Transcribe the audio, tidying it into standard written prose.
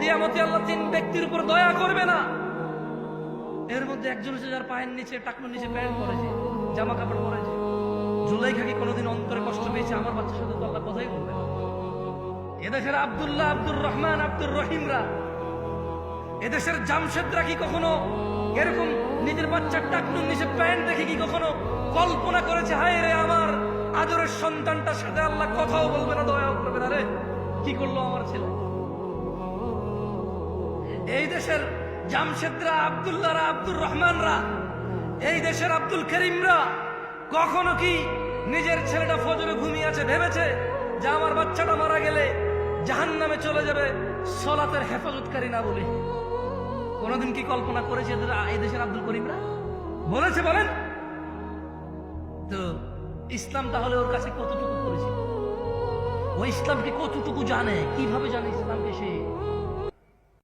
কিয়ামতে আল্লাহ তিন ব্যক্তির উপর দয়া করবে না। এর মধ্যে একজন হচ্ছে যার পায়ের নিচে, টাকনুর নিচে প্যান্ট পরেছে, জামা কাপড় পরেছে। জুলাইখা কি কোনোদিন অন্তরে কষ্ট পেয়েছে? আমার বাচ্চার সাথে তো আল্লাহ কথাই বলবে না। এদেশের আব্দুল্লাহ, আব্দুর রহমান, আব্দুর রহিমরা, এদেশের জামশেদরা কি কখনো এরকম নিজের বাচ্চার টাকনুর নিচে প্যান্ট দেখে কি কখনো কল্পনা করেছে, হায় রে আমার আদরের সন্তানটার সাথে আল্লাহ কথাও বলবে না, দয়াও করবে না, রে কি করলো আমার ছেলে? এই দেশের জামশেদরা, আব্দুল্লাহরা, আব্দুর রহমানরা, এই দেশের আব্দুল করিমরা কখনো কি নিজের ছেলেটা ফজরে ঘুমিয়ে আছে ভেবেছে যে আমার বাচ্চাটা মারা গেলে জাহান্নামে চলে যাবে সলাতের হেফাজতকারী না বলে? কোনদিন কি কল্পনা করেছে এই দেশের আব্দুল করিমরা? বলেছে? বলেন তো। ইসলাম তাহলে ওর কাছে কতটুকু করেছে? ও ইসলামকে কতটুকু জানে? কিভাবে জানে ইসলামকে সে?